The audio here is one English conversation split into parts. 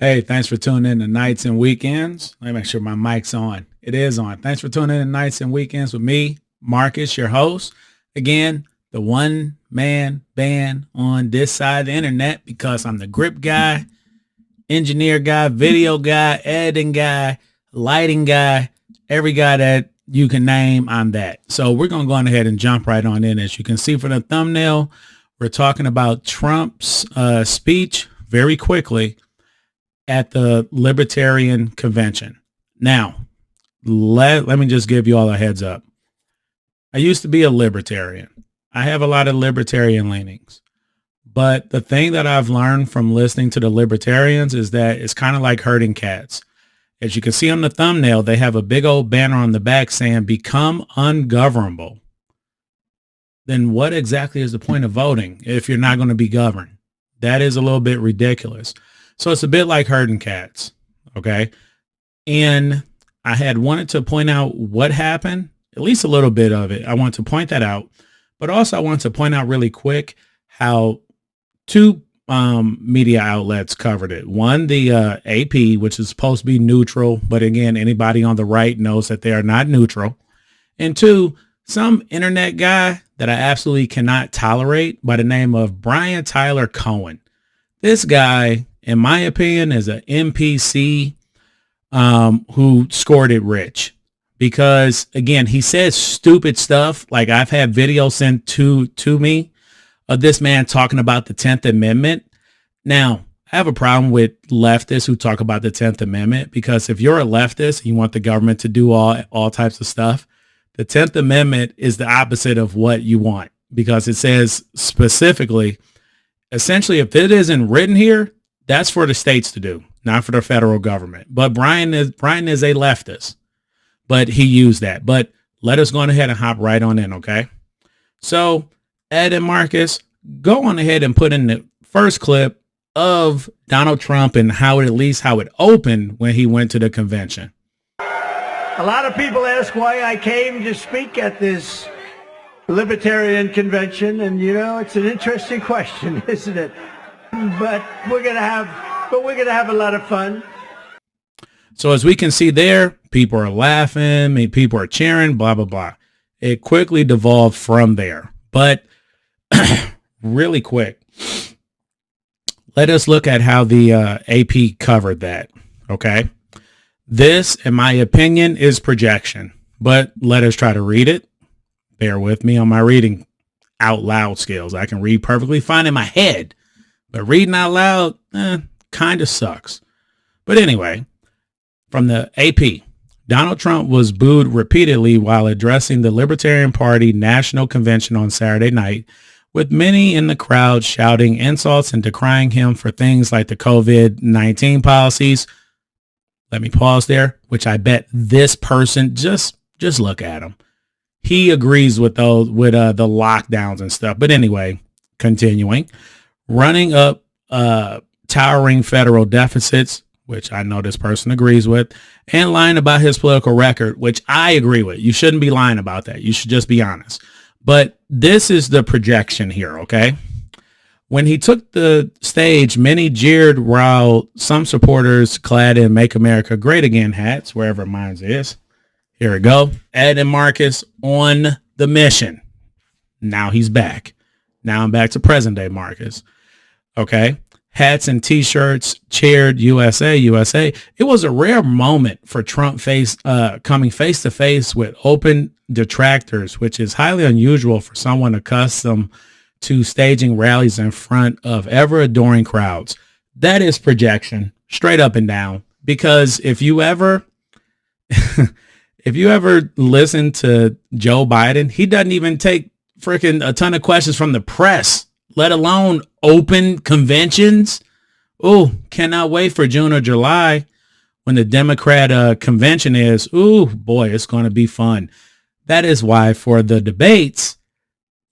Hey, thanks for tuning in to Nights and Weekends. Let me make sure my mic's on. It is on. Thanks for tuning in to Nights and Weekends with me, Marcus, your host. Again, the one man band on this side of the internet because I'm the grip guy, engineer guy, video guy, editing guy, lighting guy, every guy that you can name, I'm that. So we're going to go on ahead and jump right on in. As you can see from the thumbnail, we're talking about Trump's speech very quickly at the Libertarian Convention. Now, let me just give you all a heads up. I used to be a libertarian. I have a lot of libertarian leanings. But the thing that I've learned from listening to the libertarians is that it's kind of like herding cats. As you can see on the thumbnail, they have a big old banner on the back saying, become ungovernable. Then what exactly is the point of voting if you're not going to be governed? That is a little bit ridiculous. So it's a bit like herding cats, okay? And I had wanted to point out what happened, at least a little bit of it. I want to point that out, but also I want to point out really quick how two media outlets covered it. One, the AP, which is supposed to be neutral, but again, anybody on the right knows that they are not neutral. And two, some internet guy that I absolutely cannot tolerate by the name of Brian Tyler Cohen. This guy, in my opinion, is an NPC who scored it rich because, again, he says stupid stuff. Like I've had videos sent to me of this man talking about the 10th Amendment. Now, I have a problem with leftists who talk about the 10th Amendment because if you're a leftist, you want the government to do all types of stuff. The 10th Amendment is the opposite of what you want because it says specifically, essentially, if it isn't written here, that's for the states to do, not for the federal government. But Brian is a leftist, but he used that. But let us go on ahead and hop right on in, okay? So Ed and Marcus, go on ahead and put in the first clip of Donald Trump and how it opened when he went to the convention. A lot of people ask why I came to speak at this Libertarian Convention, and it's an interesting question, isn't it? But we're gonna have a lot of fun. So as we can see there, people are laughing, people are cheering, blah, blah, blah. It quickly devolved from there. But really quick, let us look at how the AP covered that, okay? This, in my opinion, is projection, but let us try to read it. Bear with me on my reading out loud skills. I can read perfectly fine in my head, but reading out loud kind of sucks. But anyway, from the AP, Donald Trump was booed repeatedly while addressing the Libertarian Party National Convention on Saturday night, with many in the crowd shouting insults and decrying him for things like the COVID-19 policies. Let me pause there, which I bet this person, just look at him. He agrees with those, with the lockdowns and stuff. But anyway, continuing, running up towering federal deficits, which I know this person agrees with, and lying about his political record, which I agree with. You shouldn't be lying about that. You should just be honest. But this is the projection here, okay? When he took the stage, many jeered while some supporters clad in Make America Great Again hats, wherever mine is. Here we go. Ed and Marcus on the mission. Now he's back. Now I'm back to present day Marcus. Okay. Hats and t-shirts cheered USA, USA. It was a rare moment for Trump coming face to face with open detractors, which is highly unusual for someone accustomed to staging rallies in front of ever adoring crowds. That is projection, straight up and down. Because if you ever listen to Joe Biden, he doesn't even take freaking a ton of questions from the press, let alone open conventions. Oh, cannot wait for June or July when the Democrat convention is. Ooh, boy, it's going to be fun. That is why for the debates,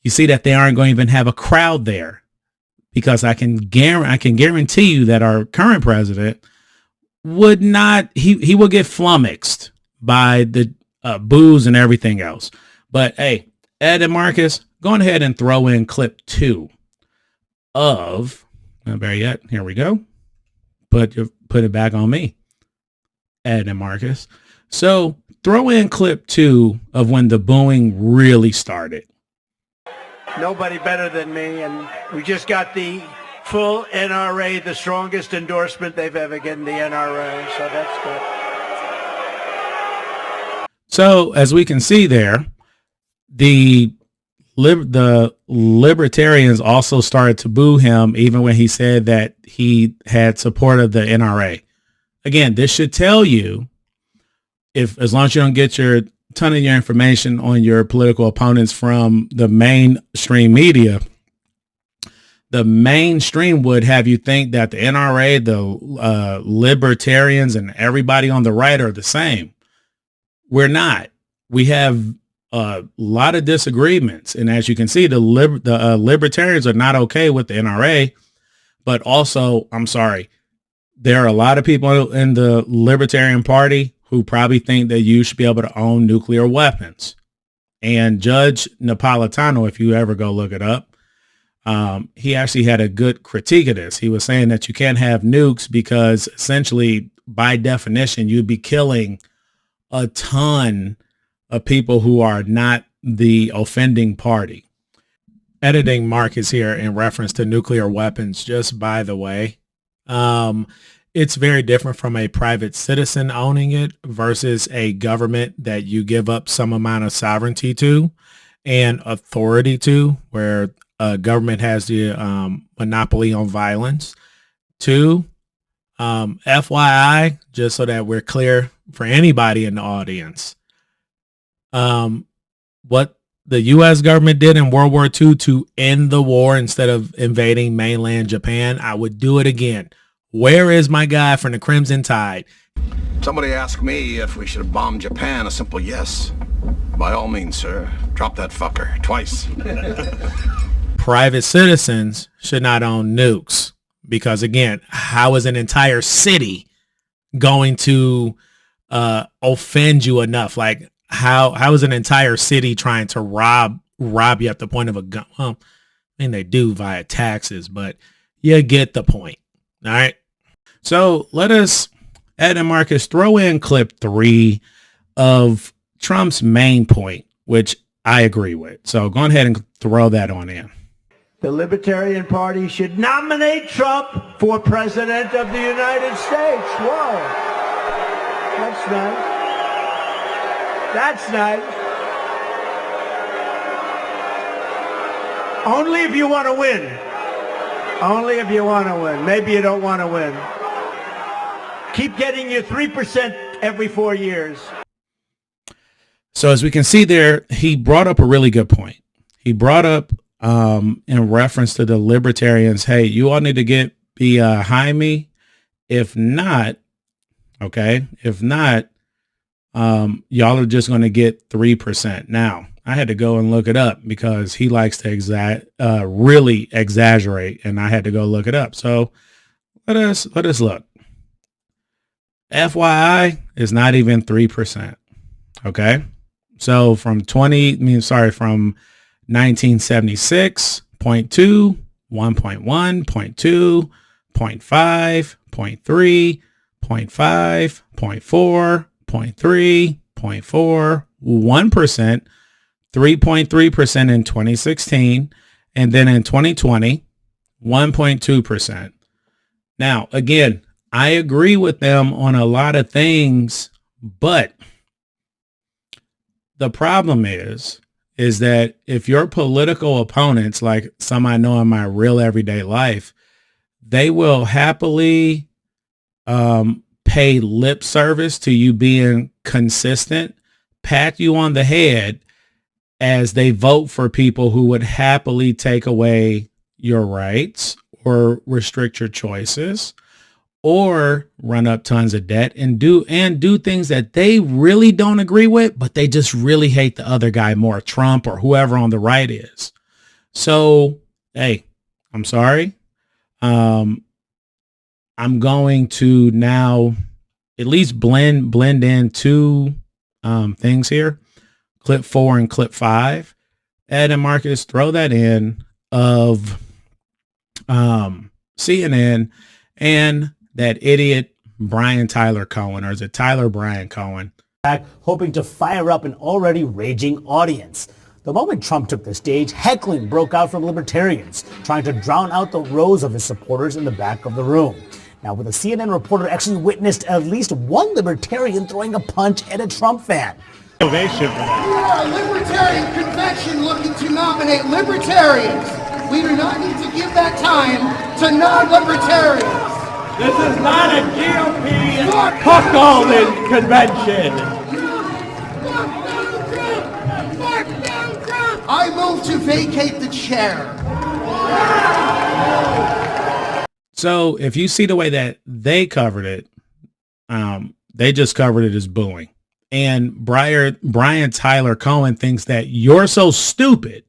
you see that they aren't going to even have a crowd there, because I can guarantee you that our current president would not, he will get flummoxed by the booze and everything else. But hey, Ed and Marcus, go on ahead and throw in clip 2 of, not there yet. Here we go. put it back on me, Ed and Marcus. So throw in clip 2 of when the booing really started. Nobody better than me, and we just got the full NRA, the strongest endorsement they've ever given the NRA, so that's good. So as we can see there, the libertarians also started to boo him even when he said that he had support of the NRA. Again, this should tell you, if as long as you don't get your ton of your information on your political opponents from the mainstream media, the mainstream would have you think that the NRA, the libertarians, and everybody on the right are the same. We're not. We have a lot of disagreements, and as you can see, the libertarians are not okay with the NRA. But also, I'm sorry, there are a lot of people in the Libertarian Party who probably think that you should be able to own nuclear weapons. And Judge Napolitano, if you ever go look it up, he actually had a good critique of this. He was saying that you can't have nukes because essentially, by definition, you'd be killing a ton of people who are not the offending party. Editing Marcus here in reference to nuclear weapons, just by the way. It's very different from a private citizen owning it versus a government that you give up some amount of sovereignty to and authority to, where a government has the monopoly on violence. 2, FYI, just so that we're clear for anybody in the audience, what the U.S. government did in World War II to end the war instead of invading mainland Japan, I would do it again. Where is my guy from the Crimson Tide? Somebody asked me if we should have bombed Japan. A simple yes. By all means, sir. Drop that fucker. Twice. Private citizens should not own nukes because, again, how is an entire city going to offend you enough? Like, how is an entire city trying to rob you at the point of a gun? Well, I mean, they do via taxes, but you get the point. All right. So let us, Ed and Marcus, throw in clip 3 of Trump's main point, which I agree with. So go ahead and throw that on in. The Libertarian Party should nominate Trump for President of the United States. Whoa. That's nice. That's nice. Only if you want to win. Only if you want to win. Maybe you don't want to win. Keep getting your 3% every 4 years. So as we can see there, he brought up a really good point. He brought up in reference to the libertarians, hey, you all need to be behind me. If not, okay, y'all are just going to get 3%. Now, I had to go and look it up because he likes to really exaggerate, and I had to go look it up. So let us look. FYI is not even 3%. Okay. So from 1976, 0.2, 1.1, 0.2, 0.5, 0.3, 0.5, 0.4, 0.3, 0.4, 1%, 3.3% in 2016, and then in 2020, 1.2%. Now, again, I agree with them on a lot of things, but the problem is that if your political opponents, like some I know in my real everyday life, they will happily pay lip service to you being consistent, pat you on the head as they vote for people who would happily take away your rights or restrict your choices or run up tons of debt and do things that they really don't agree with, but they just really hate the other guy more, Trump or whoever on the right is. So, hey, I'm sorry. I'm going to now at least blend in 2 things here. Clip 4 and clip 5. Ed and Marcus, throw that in of CNN and that idiot Brian Tyler Cohen, or is it Tyler Brian Cohen? Hoping to fire up an already raging audience. The moment Trump took the stage, heckling broke out from libertarians, trying to drown out the rows of his supporters in the back of the room. Now, with a CNN reporter actually witnessed at least one libertarian throwing a punch at a Trump fan. Ovation. We are a Libertarian Convention looking to nominate libertarians. We do not need to give that time to non-libertarians. This is not a GOP cuckolding convention. I move to vacate the chair. So if you see the way that they covered it, they just covered it as booing. And Brian Tyler Cohen thinks that you're so stupid.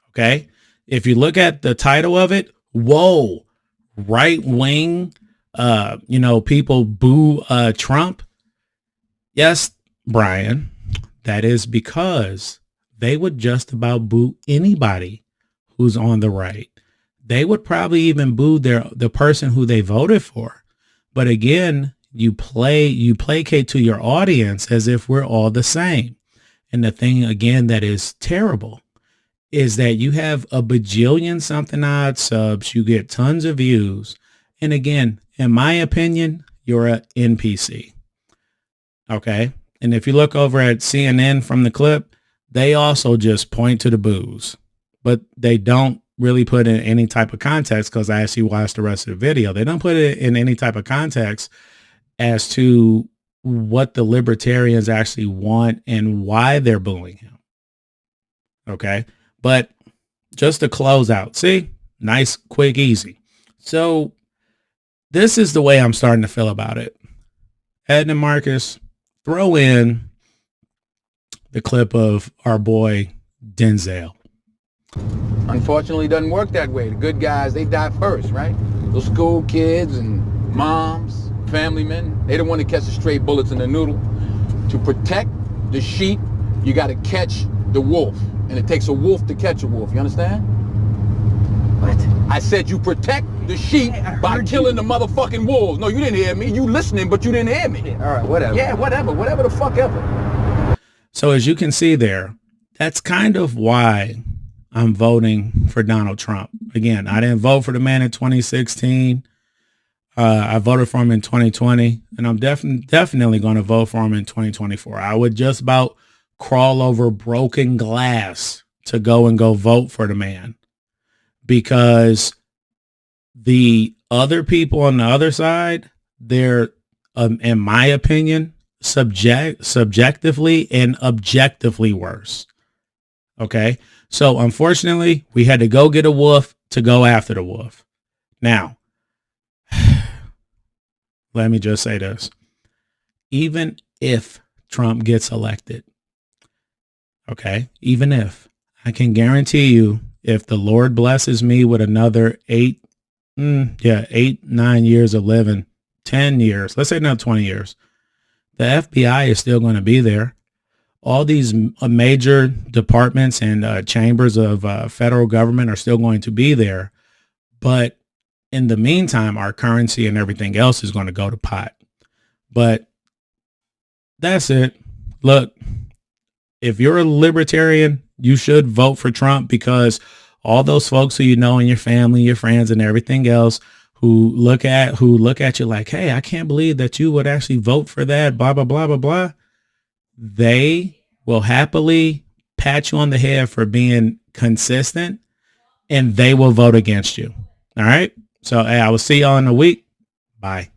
Okay. If you look at the title of it, whoa, right wing, people boo Trump. Yes, Brian, that is because they would just about boo anybody who's on the right. They would probably even boo the person who they voted for. But again, you placate to your audience as if we're all the same. And the thing again that is terrible is that you have a bajillion something odd subs, you get tons of views. And again, in my opinion, you're an NPC. Okay. And if you look over at CNN from the clip, they also just point to the boos, but they don't really put in any type of context, because I actually watched the rest of the video. They don't put it in any type of context as to what the libertarians actually want and why they're booing him. Okay. But just to close out, see, nice, quick, easy. So this is the way I'm starting to feel about it. Ed and Marcus, throw in the clip of our boy Denzel. Unfortunately, it doesn't work that way. The good guys, they die first, right? Those school kids and moms, family men, they don't want to catch the stray bullets in the noodle. To protect the sheep, you got to catch the wolf. And it takes a wolf to catch a wolf. You understand? What? I said you protect the sheep by killing the motherfucking wolves. No, you didn't hear me. You listening, but you didn't hear me. All right, whatever. Yeah, whatever the fuck ever. So as you can see there, that's kind of why I'm voting for Donald Trump. Again, I didn't vote for the man in 2016. I voted for him in 2020, and I'm definitely going to vote for him in 2024. I would just about crawl over broken glass to go vote for the man, because the other people on the other side, they're, in my opinion, subjectively and objectively worse. Okay. So unfortunately, we had to go get a wolf to go after the wolf. Now, let me just say this. Even if Trump gets elected, okay, even if, I can guarantee you, if the Lord blesses me with another 8, 9 years of living, 10 years, let's say another 20 years, the FBI is still going to be there. All these major departments and chambers of federal government are still going to be there. But in the meantime, our currency and everything else is going to go to pot. But that's it. Look, if you're a libertarian, you should vote for Trump, because all those folks who you know in your family, your friends and everything else who look at you like, hey, I can't believe that you would actually vote for that, blah, blah, blah, blah, blah. They will happily pat you on the head for being consistent, and they will vote against you. All right. So, hey, I will see y'all in a week. Bye.